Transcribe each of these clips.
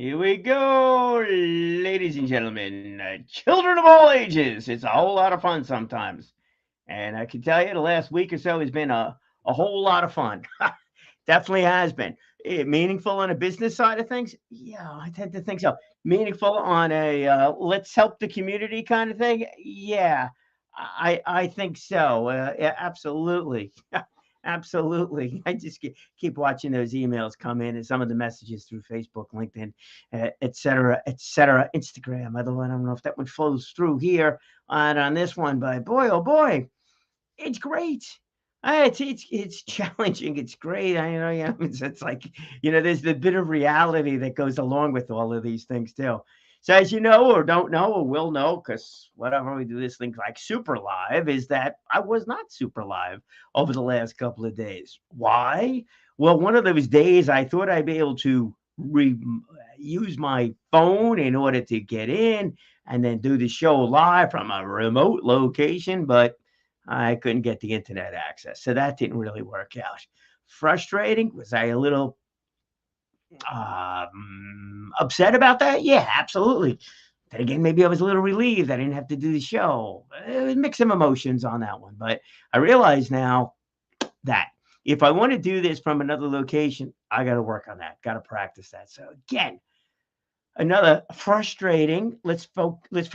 Here we go, ladies and gentlemen, children of all ages. It's a whole lot of fun sometimes. And I can tell you the last week or so has been a whole lot of fun. Definitely has been. Meaningful on a business side of things? Yeah, I tend to think so. Meaningful on a let's help the community kind of thing? Yeah, I think so. Yeah, absolutely. Absolutely. I just keep watching those emails come in and some of the messages through Facebook, LinkedIn, et cetera, Instagram. I don't know if that one flows through here on this one, but boy, oh boy, it's great. It's challenging. It's great. I know, yeah. It's like there's the bit of reality that goes along with all of these things too. So as you know, or don't know, or will know, because whatever we do this thing like super live, is that I was not super live over the last couple of days. Why? Well, one of those days I thought I'd be able to use my phone in order to get in and then do the show live from a remote location, but I couldn't get the internet access. So that didn't really work out. Frustrating. Was I a little upset about that? Yeah, absolutely. Then again, maybe I was a little relieved I didn't have to do the show. It was mixed some emotions on that one. But I realize now that if I want to do this from another location, I got to work on that. Got to practice that. So again, another frustrating. Let's let's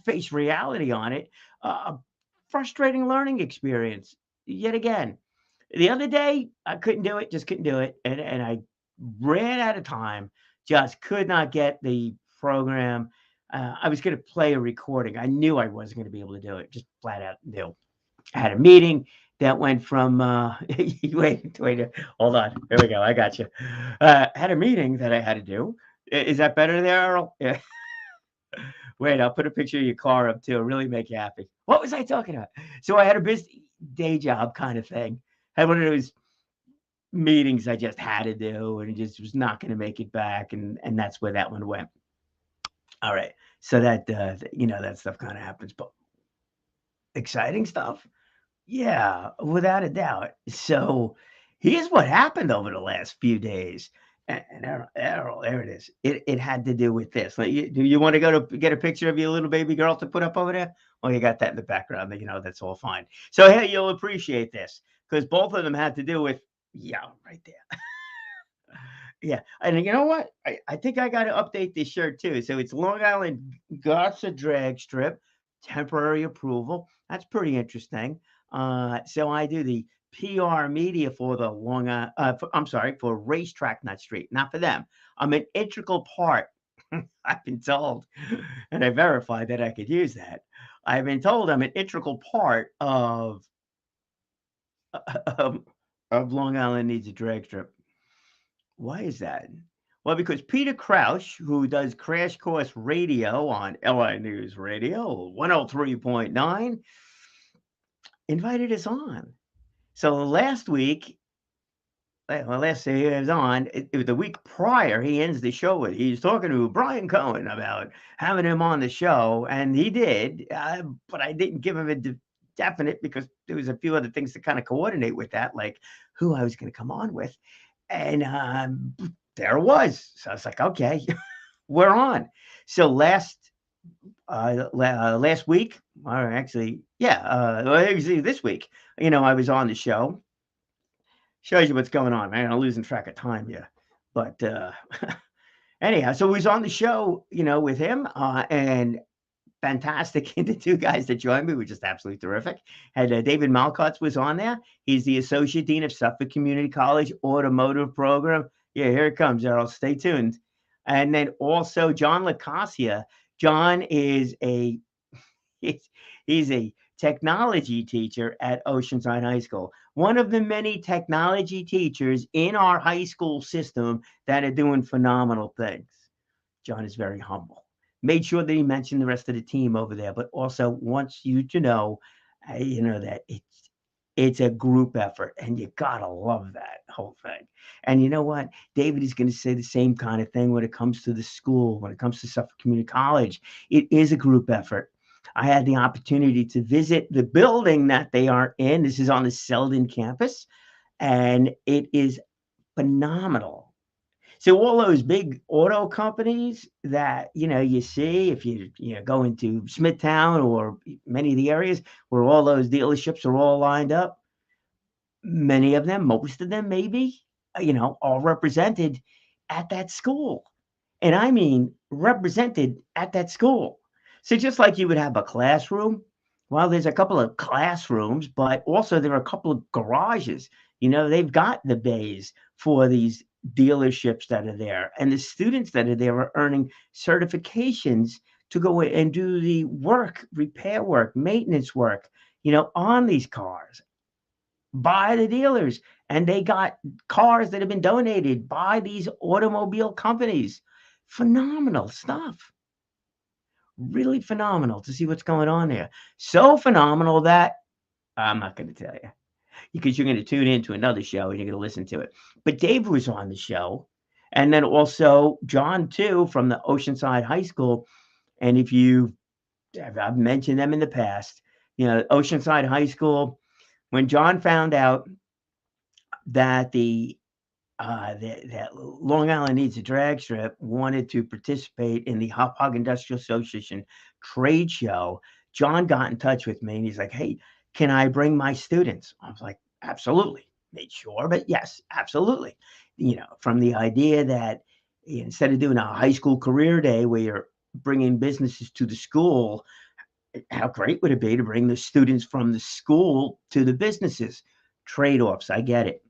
face reality on it. Frustrating learning experience yet again. The other day, I couldn't do it, just couldn't do it, and I ran out of time, just could not get the program. I was gonna play a recording. I knew I wasn't gonna be able to do it, just flat out knew. I had a meeting that went from, wait, hold on. Here we go, I got you. Had a meeting that I had to do. Is that better there, Earl? Yeah. Wait, I'll put a picture of your car up too. It'll really make you happy. What was I talking about? So I had a busy day job kind of thing. Had one of those meetings I just had to do, and just was not going to make it back, and that's where that one went. All right, so that that stuff kind of happens, but exciting stuff, yeah, without a doubt. So here's what happened over the last few days. And Errol, there it is. It had to do with this. Like, do you want to go to get a picture of your little baby girl to put up over there? Oh, you got that in the background. That's all fine. So hey, you'll appreciate this because both of them had to do with yeah, right there. Yeah, and you know what? I think I got to update this shirt too. So it's Long Island Garza drag strip, temporary approval. That's pretty interesting. So I do the PR media for the I'm sorry, for Racetrack Nut Street, not for them. I'm an integral part. I've been told, and I verified that I could use that. I've been told I'm an integral part of, of Long Island needs a drag strip. Why is that? Well, because Peter Crouch, who does Crash Course Radio on LI News Radio 103.9, invited us on. So last week, well, last day he was on, it was the week prior, he ends the show with, he's talking to Brian Cohen about having him on the show, and he did, but I didn't give him a definite because there was a few other things to kind of coordinate with that, like who I was going to come on with. And there it was. So I was like, okay, we're on. So last week, or actually, yeah, actually this week, I was on the show. Shows you what's going on, man. I'm losing track of time here. But anyhow, so we was on the show, with him, and fantastic. And the two guys that joined me were just absolutely terrific. Had David Malkotz was on there. He's the associate dean of Suffolk Community College Automotive Program. Yeah, here it comes, Errol. Stay tuned. And then also John Lacasia. John is he's, he's a technology teacher at Oceanside High School. One of the many technology teachers in our high school system that are doing phenomenal things. John is very humble. Made sure that he mentioned the rest of the team over there, but also wants you to know, that it's a group effort, and you gotta love that whole thing. And you know what? David is going to say the same kind of thing when it comes to the school, when it comes to Suffolk Community College. It is a group effort. I had the opportunity to visit the building that they are in. This is on the Selden campus, and it is phenomenal. So all those big auto companies that you see if you go into Smithtown or many of the areas where all those dealerships are all lined up, many of them, most of them maybe, all represented at that school. And I mean represented at that school. So just like you would have a classroom, well, there's a couple of classrooms, but also there are a couple of garages. They've got the bays for these dealerships that are there. And the students that are there are earning certifications to go in and do the work, repair work, maintenance work, on these cars by the dealers. And they got cars that have been donated by these automobile companies. Phenomenal stuff. Really phenomenal to see what's going on there. So phenomenal that I'm not going to tell you because you're going to tune into another show and you're going to listen to it. But Dave was on the show. And then also John, too, from the Oceanside High School. And if I've mentioned them in the past, Oceanside High School, when John found out that that Long Island Needs a Drag Strip wanted to participate in the Hop Hog Industrial Association trade show, John got in touch with me and he's like, "Hey, can I bring my students?" I was like, "Absolutely." Made sure, but yes, absolutely. From the idea that instead of doing a high school career day where you're bringing businesses to the school, how great would it be to bring the students from the school to the businesses? Trade-offs, I get it.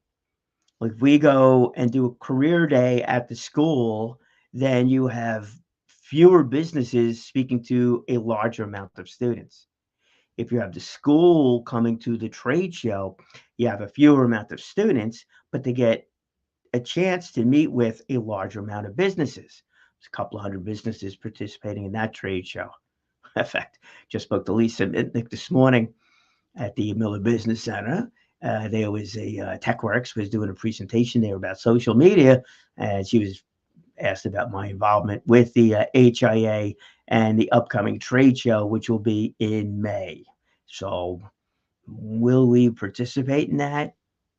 Like if we go and do a career day at the school, then you have fewer businesses speaking to a larger amount of students. If you have the school coming to the trade show, you have a fewer amount of students, but they get a chance to meet with a larger amount of businesses. There's a couple of hundred businesses participating in that trade show. In fact, just spoke to Lisa Mitnick this morning at the Miller Business Center. There was TechWorks was doing a presentation there about social media, and she was asked about my involvement with the HIA and the upcoming trade show, which will be in May. So, will we participate in that?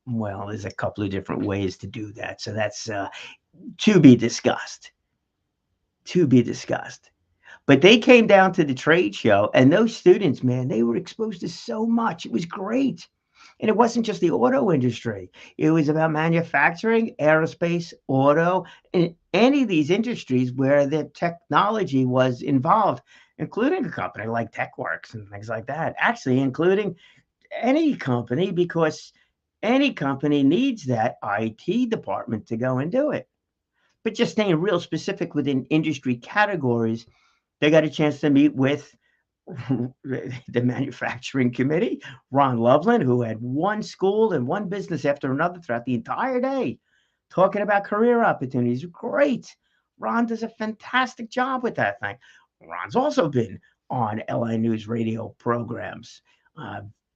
Well, there's a couple of different ways to do that. So that's to be discussed. To be discussed. But they came down to the trade show, and those students, man, they were exposed to so much. It was great. And it wasn't just the auto industry. It was about manufacturing, aerospace, auto, and any of these industries where the technology was involved, including a company like TechWorks and things like that. Actually, including any company, because any company needs that IT department to go and do it. But just staying real specific within industry categories, they got a chance to meet with the manufacturing committee, Ron Loveland, who had one school and one business after another throughout the entire day, talking about career opportunities. Great. Ron does a fantastic job with that thing. Ron's also been on LI News radio programs.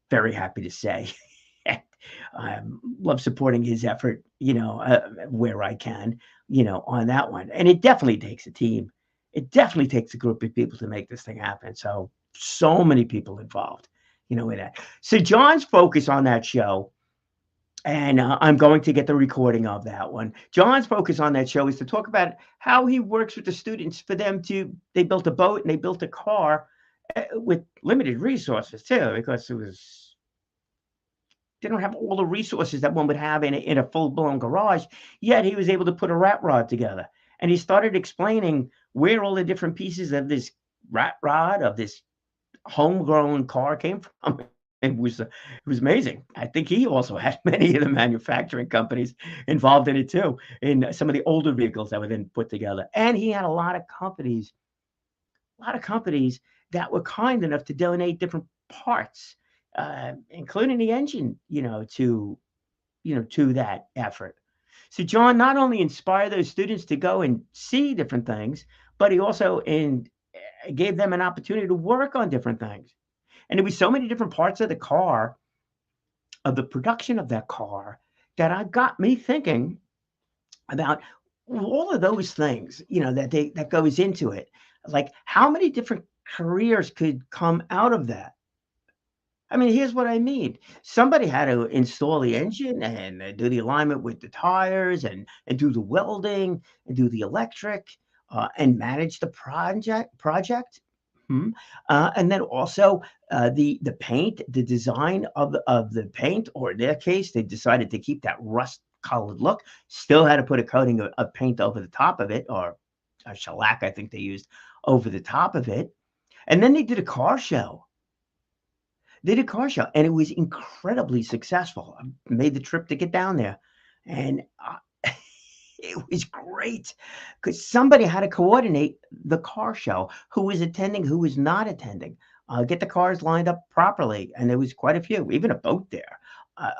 Very happy to say. I love supporting his effort, where I can, on that one. And it definitely takes a team. It definitely takes a group of people to make this thing happen. So many people involved, in that. So John's focus on that show, and I'm going to get the recording of that one. John's focus on that show is to talk about how he works with the students for them they built a boat and they built a car with limited resources too, because they don't have all the resources that one would have in a full-blown garage, yet he was able to put a rat rod together. And he started explaining where all the different pieces of this rat rod, of this homegrown car came from. It was amazing. I think he also had many of the manufacturing companies involved in it too, in some of the older vehicles that were then put together. And he had a lot of companies that were kind enough to donate different parts, including the engine, to that effort. So John not only inspired those students to go and see different things, but he also gave them an opportunity to work on different things. And there was so many different parts of the car, of the production of that car, that I got me thinking about all of those things, that goes into it. Like how many different careers could come out of that? I mean, here's what I mean. Somebody had to install the engine and do the alignment with the tires and do the welding and do the electric and manage the project. Hmm. And then also the paint, the design of the paint, or in their case, they decided to keep that rust colored look. Still had to put a coating of paint over the top of it, or a shellac, I think they used over the top of it. And then they did a car show. They did a car show, and it was incredibly successful. I made the trip to get down there, and it was great because somebody had to coordinate the car show, who was attending, who was not attending, get the cars lined up properly, and there was quite a few, even a boat there.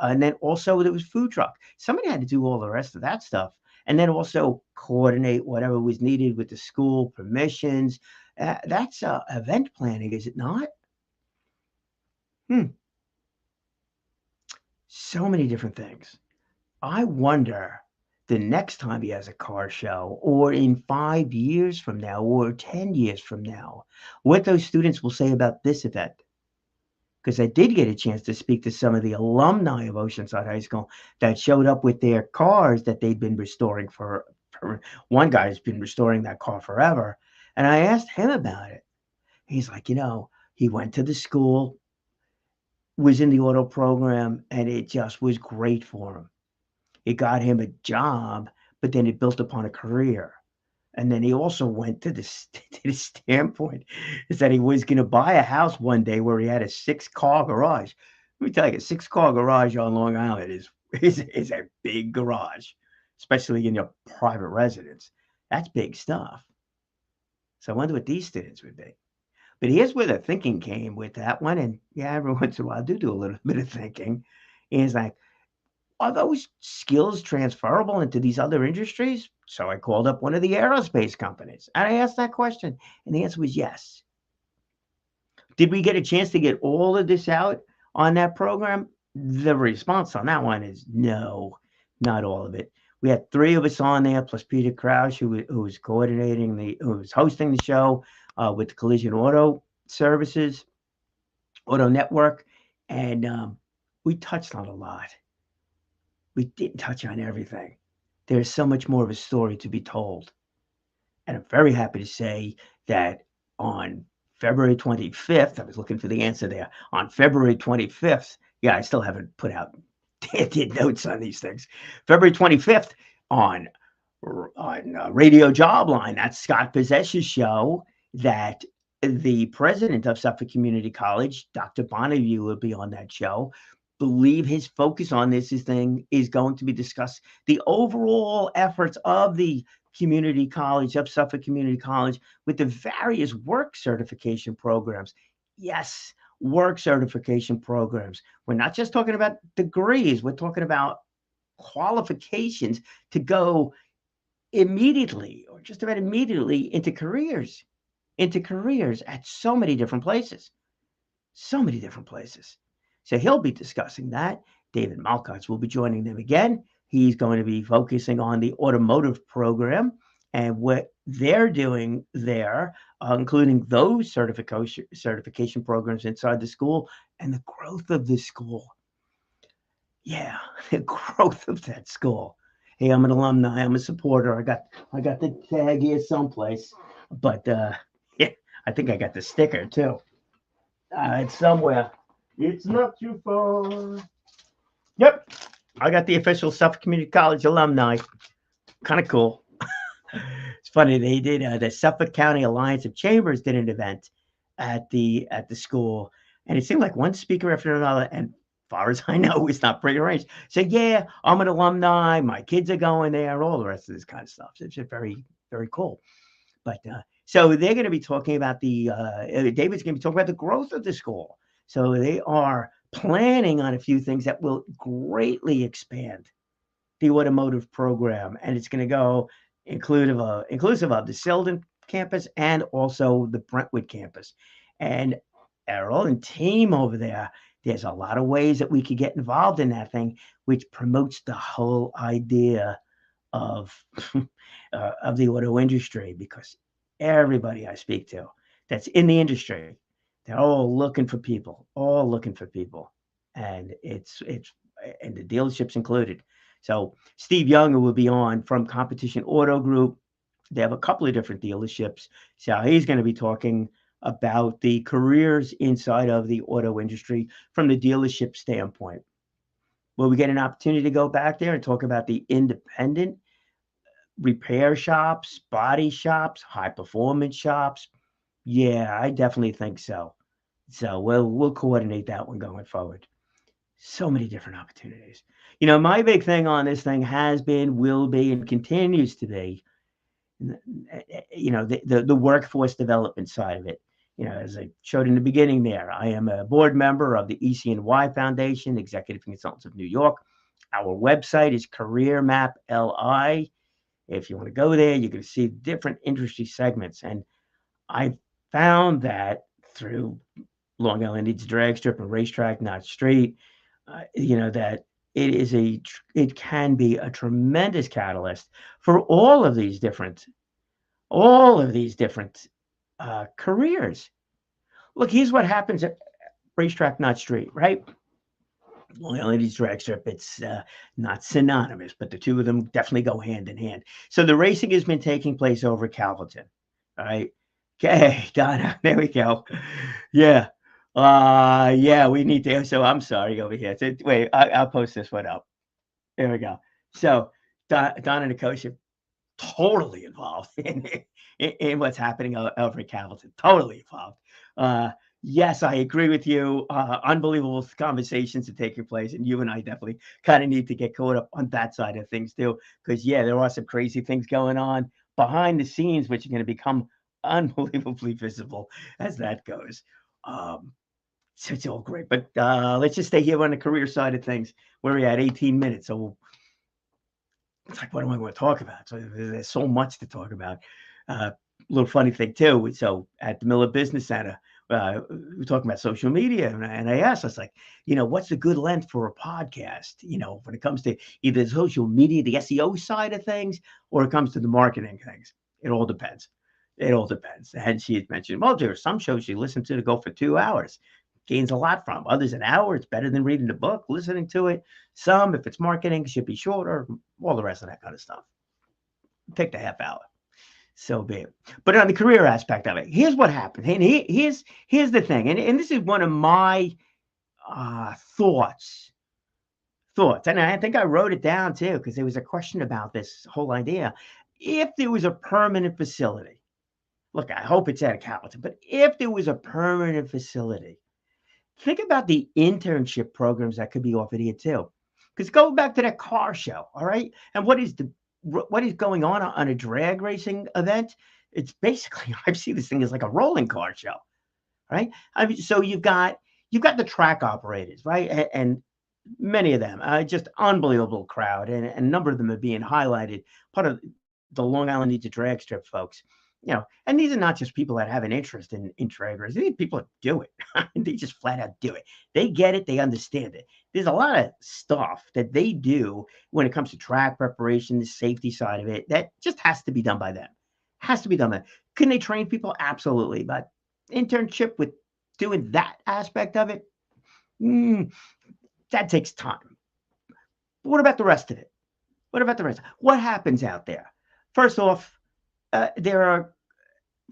And then also there was food truck. Somebody had to do all the rest of that stuff, and then also coordinate whatever was needed with the school permissions. That's event planning, is it not? Hmm. So many different things. I wonder the next time he has a car show, or in 5 years from now, or 10 years from now, what those students will say about this event. Because I did get a chance to speak to some of the alumni of Oceanside High School that showed up with their cars that they'd been restoring for one guy's been restoring that car forever. And I asked him about it. He's like, he went to the school, was in the auto program, and it just was great for him. It got him a job, but then it built upon a career. And then he also went to to the standpoint is that he was going to buy a house one day where he had a 6-car garage. Let me tell you, a 6-car garage on Long Island is a big garage, especially in your private residence. That's big stuff. So I wonder what these students would be. But here's where the thinking came with that one. And yeah, every once in a while I do a little bit of thinking. Is like, are those skills transferable into these other industries? So I called up one of the aerospace companies and I asked that question, and the answer was yes. Did we get a chance to get all of this out on that program? The response on that one is no, not all of it. We had 3 of us on there, plus Peter Crouch, who was who was hosting the show with the Collision Auto Services, Auto Network, and we touched on a lot. We didn't touch on everything. There's so much more of a story to be told. And I'm very happy to say that on February 25th, I was looking for the answer there. On February 25th, yeah, I still haven't put out did notes on these things. February 25th on Radio Jobline, that's Scott Possession's show, that the president of Suffolk Community College, Dr. Bonneview, will be on that show. Believe his focus on this thing is going to be discuss the overall efforts of the community college, of Suffolk Community College, with the various work certification programs. Yes, work certification programs. We're not just talking about degrees, we're talking about qualifications to go immediately, or just about immediately, into careers at so many different places. So many different places. So he'll be discussing that. David Malkotz will be joining them again. He's going to be focusing on the automotive program and what they're doing there, including those certification programs inside the school and the growth of the school. Yeah, the growth of that school. Hey, I'm an alumni. I'm a supporter. I got the tag here someplace, but yeah, I think I got the sticker too. It's somewhere. It's not too far. Yep, I got the official Suffolk Community College alumni. Kind of cool. It's funny they did the Suffolk County Alliance of Chambers did an event at the school, and it seemed like one speaker after another, and far as I know, it's not prearranged. So yeah, I'm an alumni. My kids are going there. All the rest of this kind of stuff. So it's just very cool. But so they're going to be talking about David's going to be talking about the growth of the school. So they are planning on a few things that will greatly expand the automotive program, and it's going to go inclusive of the Selden campus and also the Brentwood campus. And Errol and team over there, there's a lot of ways that we could get involved in that thing, which promotes the whole idea of of the auto industry, because everybody I speak to that's in the industry, they're all looking for people, and it's and the dealerships included. So Steve Younger will be on from Competition Auto Group. They have a couple of different dealerships, so he's going to be talking about the careers inside of the auto industry from the dealership standpoint. Will we get an opportunity to go back there and talk about the independent repair shops, body shops, high performance shops? Yeah, I definitely think so. So we'll coordinate that one going forward. So many different opportunities. My big thing on this thing has been, will be, and continues to be, the workforce development side of it. As I showed in the beginning there, I am a board member of the EC&Y Foundation, Executive Consultants of New York. Our website is Career Map LI. If you want to go there, you can see different industry segments. And I found that through Long Island Needs a Drag Strip and Racetrack Not Street, that it can be a tremendous catalyst for all of these different careers. Look, here's what happens at Racetrack Not Street, right? Long Island Needs Drag Strip, it's not synonymous, but the two of them definitely go hand in hand. So the racing has been taking place over Calverton. All right. Okay, Donna, there we go. Yeah. Yeah, we need to. So I'm sorry over here. So, wait, I'll post this one up. There we go. So Donna and the coach are totally involved in what's happening over at Calverton. Totally involved. Yes, I agree with you. Unbelievable conversations are taking place, and you and I definitely kind of need to get caught up on that side of things too. Because yeah, there are some crazy things going on behind the scenes, which are going to become unbelievably visible as that goes. So it's all great, but let's just stay here on the career side of things. Where we're at 18 minutes, so it's like, what am I going to talk about? So there's so much to talk about. Little funny thing too. So at the Miller Business Center, we're talking about social media, and I asked us, like, what's a good length for a podcast? When it comes to either social media, the SEO side of things, or it comes to the marketing things. It all depends. And she had mentioned, well, there are some shows you listen to go for 2 hours. Gains a lot from. Others, an hour. It's better than reading the book, listening to it. Some, if it's marketing, should be shorter. All the rest of that kind of stuff. Take the half hour. So be it. But on the career aspect of it, here's what happened. And here's the thing. And this is one of my thoughts. And I think I wrote it down too, because there was a question about this whole idea. If there was a permanent facility, look, I hope it's at Calverton, but if there was a permanent facility, think about the internship programs that could be offered here too. Because go back to that car show, all right? And what is going on a drag racing event? It's basically, I see this thing as like a rolling car show, right? I mean, so you've got the track operators, right? And many of them, just unbelievable crowd, and a number of them are being highlighted. Part of the Long Island Needs a Drag Strip folks. And these are not just people that have an interest in drag racing. These people that do it. They just flat out do it. They get it. They understand it. There's a lot of stuff that they do when it comes to track preparation, the safety side of it, that just has to be done by them. Has to be done by them. Can they train people? Absolutely. But internship with doing that aspect of it, mm, that takes time. But what about the rest of it? What about the rest? What happens out there? First off, there are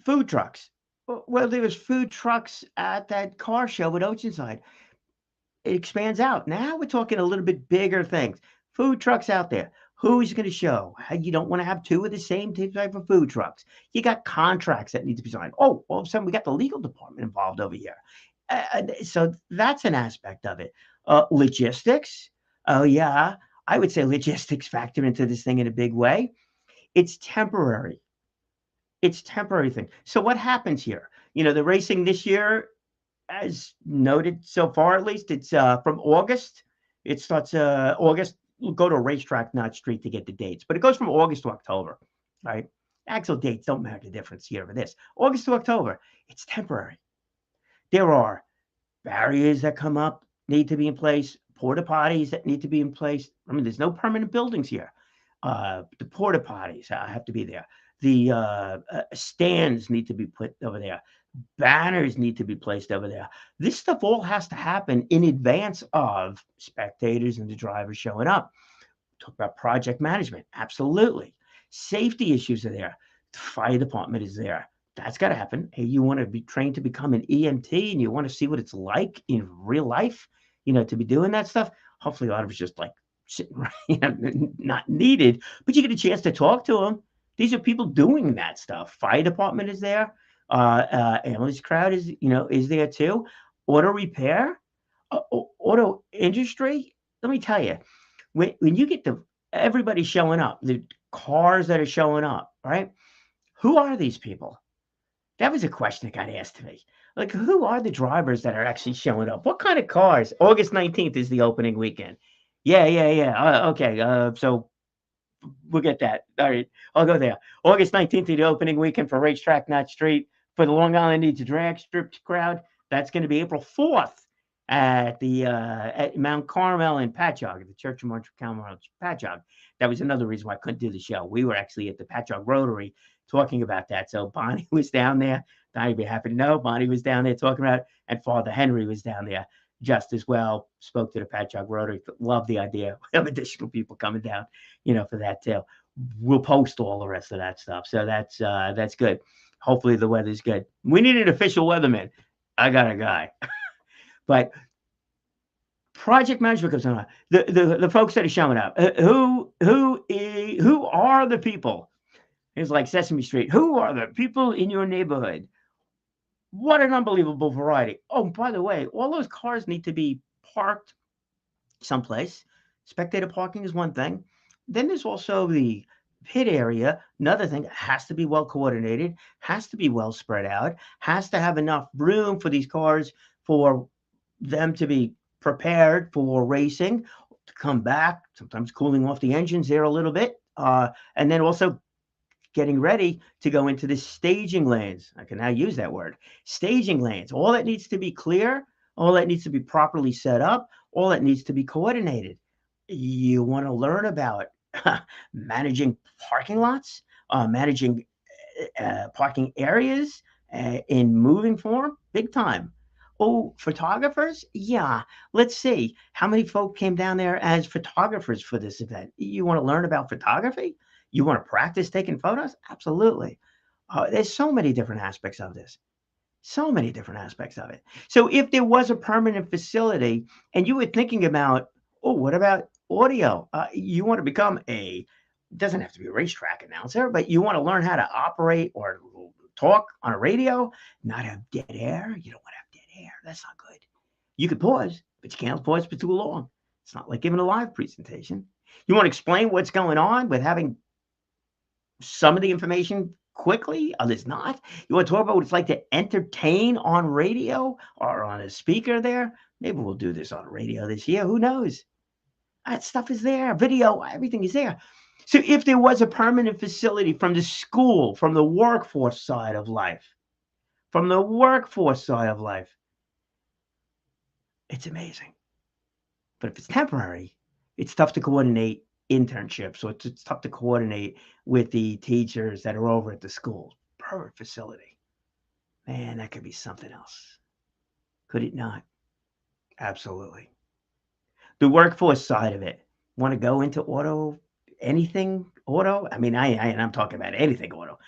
food trucks. Well, there was food trucks at that car show at Oceanside. It expands out. Now we're talking a little bit bigger things. Food trucks out there. Who's going to show? You don't want to have two of the same type of food trucks. You got contracts that need to be signed. Oh, all of a sudden we got the legal department involved over here. So that's an aspect of it. Logistics. Oh, yeah. I would say logistics factor into this thing in a big way. It's temporary. It's temporary thing. So what happens here? The racing this year, as noted so far, at least, it's from August. It starts August. We'll go to a racetrack, not street, to get the dates, but it goes from August to October, right? Actual dates don't make a difference here for this. August to October, it's temporary. There are barriers that come up, need to be in place, porta potties that need to be in place. I mean, there's no permanent buildings here. The porta potties have to be there. The stands need to be put over there. Banners need to be placed over there. This stuff all has to happen in advance of spectators and the drivers showing up. Talk about project management. Absolutely. Safety issues are there. The fire department is there. That's got to happen. Hey, you want to be trained to become an EMT and you want to see what it's like in real life, to be doing that stuff. Hopefully a lot of it's just like sitting right, not needed, but you get a chance to talk to them. These are people doing that stuff. Fire department is there. Ambulance crowd is there too. Auto repair, auto industry. Let me tell you, when you get everybody showing up, the cars that are showing up, right? Who are these people? That was a question that got asked to me. Like, who are the drivers that are actually showing up? What kind of cars? August 19th is the opening weekend. Yeah. Okay. So we'll get that. All right. I'll go there. August 19th is the opening weekend for Racetrack Not Street. For the Long Island Needs a Drag Strip crowd, that's going to be April 4th at the at Mount Carmel in Patchogue, the Church of Mount Carmel, Patchogue. That was another reason why I couldn't do the show. We were actually at the Patchogue Rotary talking about that. So Bonnie was down there. I'd be happy to know. Bonnie was down there talking about it, and Father Henry was down there just as well. Spoke to the Patchogue Rotary. Love the idea of additional people coming down, for that too. We'll post all the rest of that stuff. So that's good. Hopefully the weather's good. We need an official weatherman. I got a guy. But project management comes on. The folks that are showing up. Who are the people? It's like Sesame Street. Who are the people in your neighborhood? What an unbelievable variety. Oh, by the way, all those cars need to be parked someplace. Spectator parking is one thing. Then there's also the pit area. Another thing, has to be well coordinated, has to be well spread out, has to have enough room for these cars for them to be prepared for racing, to come back, sometimes cooling off the engines there a little bit, and then also getting ready to go into the staging lanes. I can now use that word, staging lanes. All that needs to be clear, all that needs to be properly set up, all that needs to be coordinated. You want to learn about managing parking lots, managing parking areas in moving form, big time. Oh, photographers? Yeah. Let's see. How many folk came down there as photographers for this event? You want to learn about photography? You want to practice taking photos? Absolutely. There's so many different aspects of this. So many different aspects of it. So if there was a permanent facility and you were thinking about, oh, what about audio? You want to become doesn't have to be a racetrack announcer, but you want to learn how to operate or talk on a radio, not have dead air. You don't want to have dead air. That's not good. You could pause, but you can't pause for too long. It's not like giving a live presentation. You want to explain what's going on with having some of the information quickly, others not. You want to talk about what it's like to entertain on radio or on a speaker there? Maybe we'll do this on radio this year. Who knows? That stuff is there. Video, everything is there. So if there was a permanent facility from the school, from the workforce side of life, from the workforce side of life, it's amazing. But if it's temporary, it's tough to coordinate internships. So it's tough to coordinate with the teachers that are over at the school. Permanent facility. Man, that could be something else. Could it not? Absolutely. The workforce side of it. Want to go into auto, anything auto? I mean, and I'm talking about anything auto.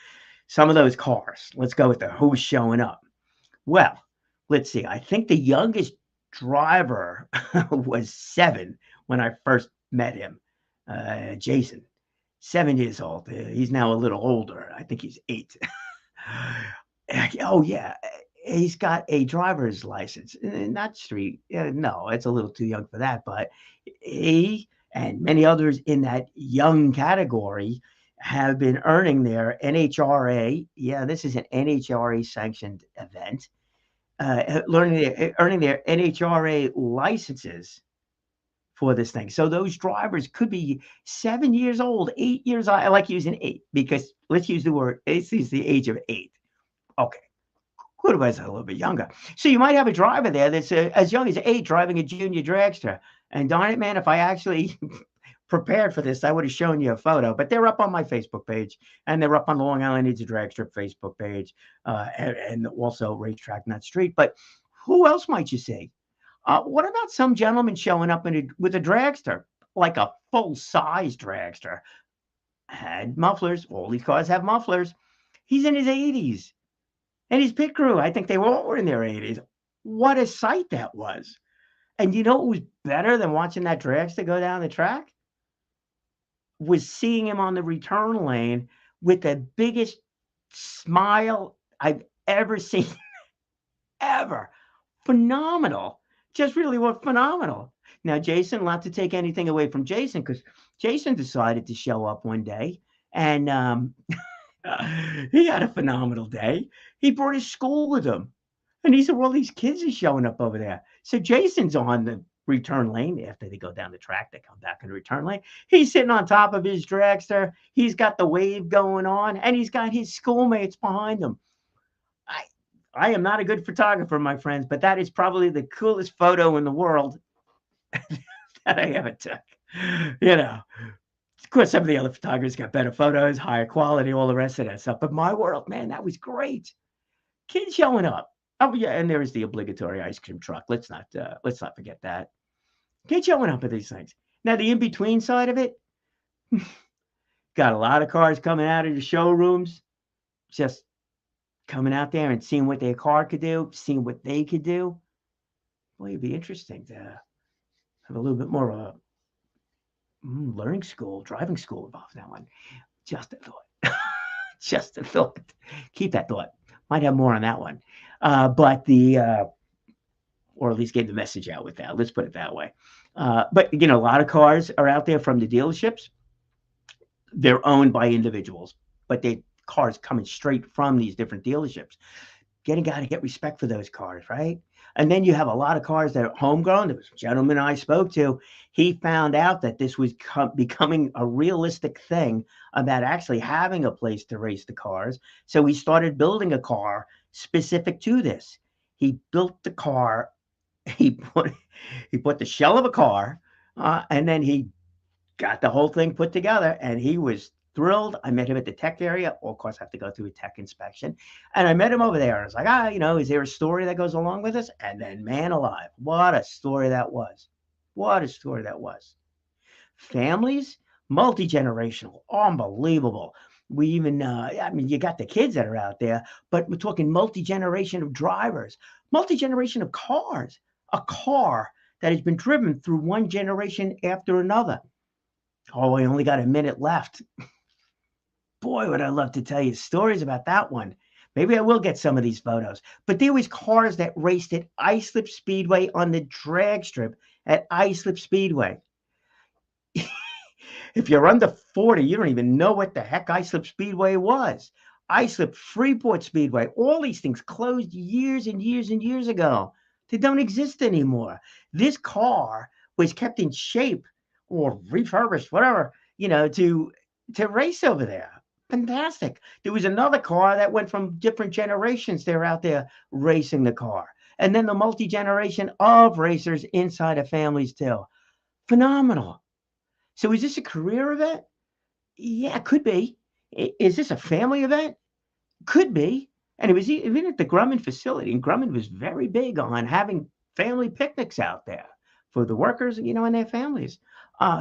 Some of those cars. Let's go with the who's showing up. Well, let's see. I think the youngest driver was 7 when I first met him, Jason. 7 years old. He's now a little older. I think he's 8. Oh yeah, he's got a driver's license, not street. No, it's a little too young for that. But he and many others in that young category have been earning their NHRA. Yeah, this is an NHRA sanctioned event. Earning their NHRA licenses for this thing. So those drivers could be 7 years old, 8 years old. I like using 8 because let's use the word. Let's use the age of 8. Okay. Good was a little bit younger. So you might have a driver there that's as young as 8 driving a junior dragster. And darn it, man, if I actually prepared for this, I would have shown you a photo. But they're up on my Facebook page, and they're up on the Long Island Needs a Dragster Facebook page, and also Racetrack Nut Street. But who else might you see? What about some gentleman showing up with a dragster, like a full-size dragster? Had mufflers. All these cars have mufflers. He's in his 80s. And his pit crew, I think they all were in their 80s. What a sight that was. And you know what was better than watching that dragster go down the track? Was seeing him on the return lane with the biggest smile I've ever seen. Ever. Phenomenal. Just really was phenomenal. Now, Jason, not to take anything away from Jason, because Jason decided to show up one day, and he had a phenomenal day. He brought his school with him. And he said, well, these kids are showing up over there. So Jason's on the return lane. After they go down the track, they come back in the return lane. He's sitting on top of his dragster. He's got the wave going on, and he's got his schoolmates behind him. I am not a good photographer, my friends, but that is probably the coolest photo in the world that I ever took. You know, of course, some of the other photographers got better photos, higher quality, all the rest of that stuff. But my world, man, that was great. Kids showing up. Oh yeah, and there is the obligatory ice cream truck. Let's not forget that. Kids showing up at these things. Now the in-between side of it, got a lot of cars coming out of the showrooms, just coming out there and seeing what their car could do, seeing what they could do. Boy, it'd be interesting to have a little bit more of a learning school, driving school involved in that one. Just a thought. Just a thought. Keep that thought. Might have more on that one. But or at least get the message out with that. Let's put it that way. But, you know, a lot of cars are out there from the dealerships. They're owned by individuals, but they cars coming straight from these different dealerships. Got to get respect for those cars, right? And then you have a lot of cars that are homegrown. There was a gentleman I spoke to. He found out that this was becoming a realistic thing about actually having a place to race the cars. So he started building a car specific to this. He built the car. He put the shell of a car, and then he got the whole thing put together, and he was thrilled. I met him at the tech area. Well, of course, I have to go through a tech inspection. And I met him over there. I was like, you know, is there a story that goes along with this? And then, man alive, what a story that was. What a story that was. Families, multi-generational, unbelievable. We even, I mean, you got the kids that are out there, but we're talking multi-generation of drivers, multi-generation of cars, a car that has been driven through one generation after another. Oh, I only got a minute left. Boy, would I love to tell you stories about that one. Maybe I will get some of these photos. But there was cars that raced at Islip Speedway on the drag strip at Islip Speedway. If you're under 40, you don't even know what the heck Islip Speedway was. Islip, Freeport Speedway, all these things closed years and years and years ago. They don't exist anymore. This car was kept in shape or refurbished, whatever, you know, to to race over there. Fantastic. There was another car that went from different generations. They're out there racing the car. And then the multi generation of racers inside of families, too. Phenomenal. So, is this a career event? Yeah, it could be. Is this a family event? Could be. And it was even at the Grumman facility. And Grumman was very big on having family picnics out there for the workers, and their families.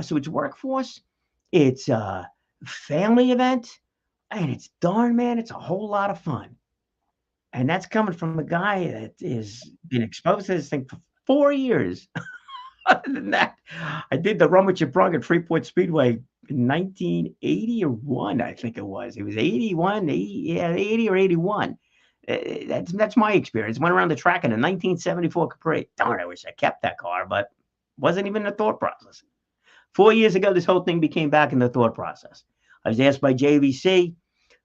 So it's workforce, it's a family event, and it's darn man, it's a whole lot of fun. And that's coming from a guy that is been exposed to this thing for 4 years. Other than that, I did the Run with Your Brung at Freeport Speedway in 1980 or one, I think it was. It was 81, 80, yeah, 80 or 81. That's my experience. Went around the track in a 1974 Capri. Darn, I wish I kept that car, but wasn't even the thought process. 4 years ago, this whole thing became back in the thought process. I was asked by JVC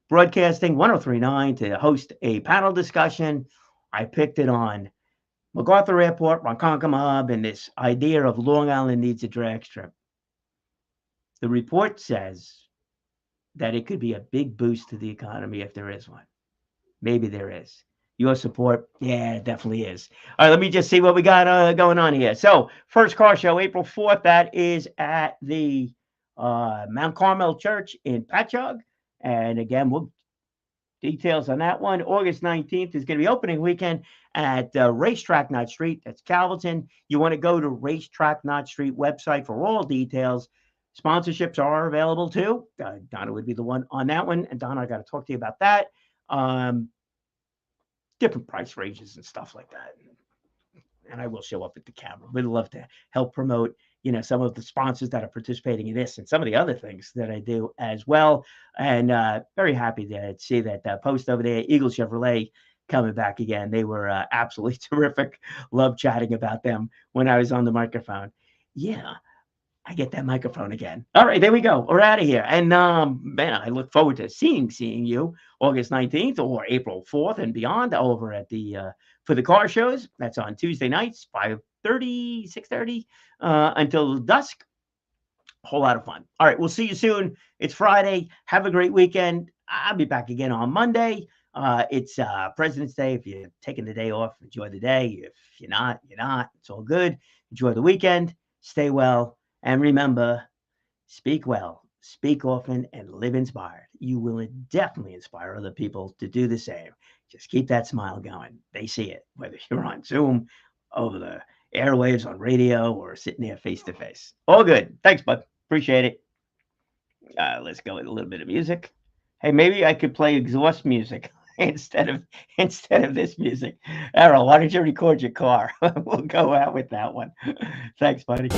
Broadcasting 1039 to host a panel discussion. I picked it on MacArthur Airport, Ronkonkoma Hub, and this idea of Long Island needs a drag strip. The report says that it could be a big boost to the economy if there is one. Maybe there is. Your support, yeah, it definitely is. All right, let me just see what we got going on here. So, first car show, April 4th, that is at the Mount Carmel Church in Patchogue. And again, details on that one. August 19th is going to be opening weekend at Racetrack Knott Street. That's Calverton. You want to go to Racetrack Knott Street website for all details. Sponsorships are available too. Donna would be the one on that one. And Donna, I got to talk to you about that. Different price ranges and stuff like that. And I will show up at the camera. We'd love to help promote, some of the sponsors that are participating in this and some of the other things that I do as well. And very happy to see that post over there, Eagle Chevrolet, coming back again. They were absolutely terrific. Love chatting about them when I was on the microphone. Yeah, I get that microphone again. All right, there we go. We're out of here. And man, I look forward to seeing you August 19th or April 4th and beyond over at the for the car shows. That's on Tuesday nights, 5:30, 6:30 until dusk. A whole lot of fun. All right, we'll see you soon. It's Friday. Have a great weekend. I'll be back again on Monday. It's President's Day. If you're taking the day off, enjoy the day. If you're not, you're not. It's all good. Enjoy the weekend. Stay well. And remember, speak well, speak often, and live inspired. You will definitely inspire other people to do the same. Just keep that smile going. They see it, whether you're on Zoom, over the airwaves, on radio, or sitting there face to face. All good. Thanks, bud. Appreciate it. Let's go with a little bit of music. Hey, maybe I could play exhaust music instead of this music. Errol, why don't you record your car? We'll go out with that one. Thanks, buddy.